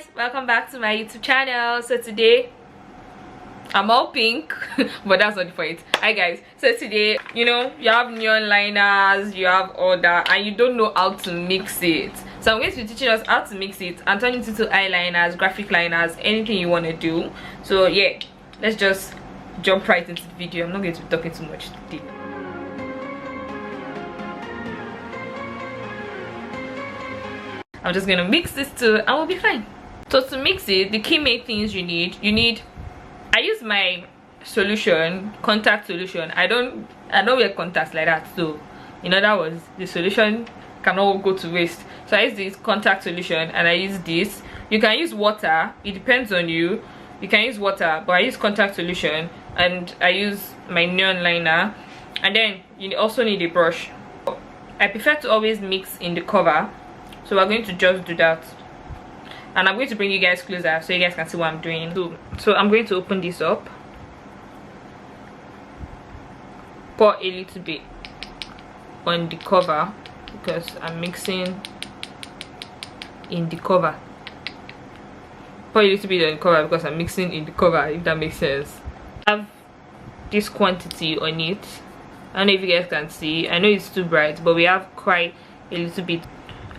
guys, welcome back to my YouTube channel. So today I'm all pink but that's not the point. Hi guys, so today you have neon liners, you have all that, and you don't know how to mix it. So I'm going to be teaching us how to mix it and turn it into eyeliners, graphic liners, anything you want to do. So yeah, let's just jump right into the video. I'm not going to be talking too much today. I'm just gonna mix this too and we'll be fine. So to mix it, the key main things you need, I use my solution, contact solution. I don't wear contacts like that, so in other words, the solution cannot go to waste. So I use this contact solution and I use this. You can use water, it depends on you. You can use water, but I use contact solution and I use my neon liner. And then you also need a brush. I prefer to always mix in the cover, so we're going to just do that. And I'm going to bring you guys closer so you guys can see what I'm doing. So I'm going to open this up, pour a little bit on the cover because I'm mixing in the cover. Pour a little bit on the cover because I'm mixing in the cover, if that makes sense. I have this quantity on it. I don't know if you guys can see. I know it's too bright, but we have quite a little bit.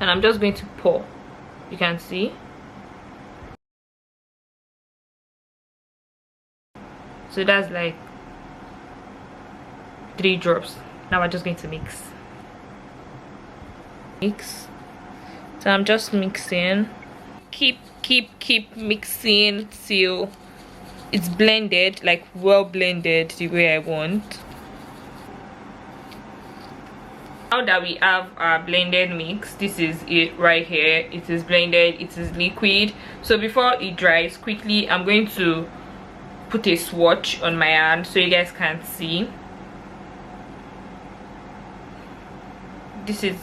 And I'm just going to pour. You can see. So that's like 3 drops. Now we're just going to mix. So I'm just mixing. Keep mixing till it's blended, like well blended the way I want. Now that we have our blended mix, this is it right here. It is blended, it is liquid. So before it dries quickly, I'm going to put a swatch on my hand so you guys can see. This is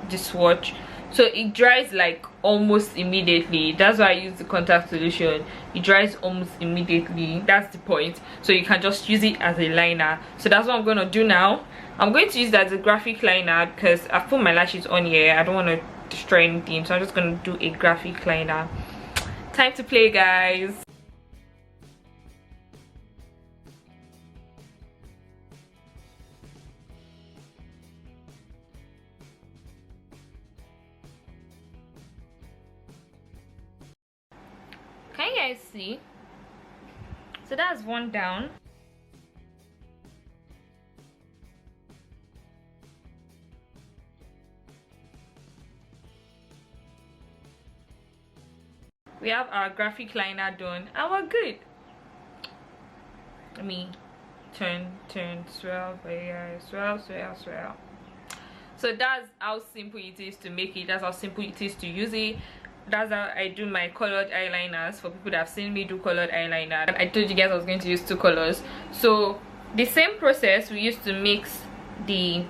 the swatch. So it dries like almost immediately. That's why I use the contact solution. It dries almost immediately. That's the point. So you can just use it as a liner. So that's what I'm going to do now. I'm going to use that as a graphic liner because I've put my lashes on here. I don't want to destroy anything, so I'm just going to do a graphic liner. Time to play, guys. Can you guys see? So that's one down. We have our graphic liner done and we're good. Let me turn, swirl, swirl. So that's how simple it is to make it. That's how simple it is to use it. That's how I do my colored eyeliners. For people that have seen me do colored eyeliner, and I told you guys I was going to use 2 colors. So the same process we used to mix the,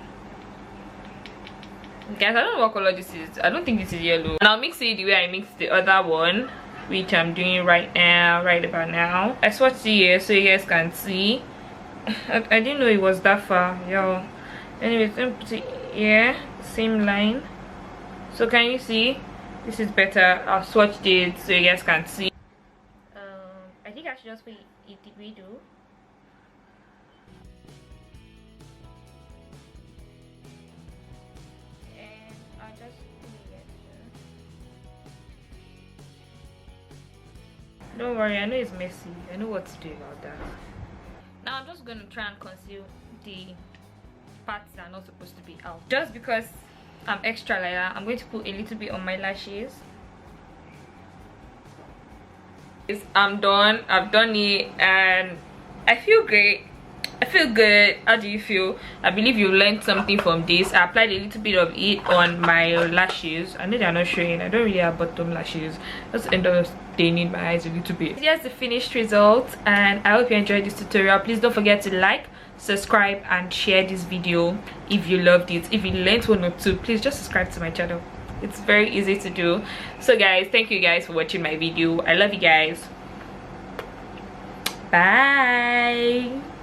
guys, I don't know what color this is. I don't think this is yellow. And I'll mix it the way I mixed the other one, which I'm doing right about now. I swatched it here so you guys can see. I didn't know it was that far, yo. Anyways, let me put it here, same line. So can you see? This is better. I'll swatch it so you guys can see. I think I should just put it the way though. And I'll just put it here. Don't worry, I know it's messy. I know what to do about that. Now I'm just going to try and conceal the parts that are not supposed to be out. Just because I'm extra like that, I'm going to put a little bit on my lashes. I'm done. I've done it and I feel great. I feel good. How do you feel? I believe you learned something from this. I applied a little bit of it on my lashes. I know they're not showing. I don't really have bottom lashes. Just end up staining my eyes a little bit. Here's the finished result and I hope you enjoyed this tutorial. Please don't forget to like, subscribe and share this video if you loved it. If you learned 1 or 2, please just subscribe to my channel. It's very easy to do. So guys, thank you guys for watching my video. I love you guys. Bye.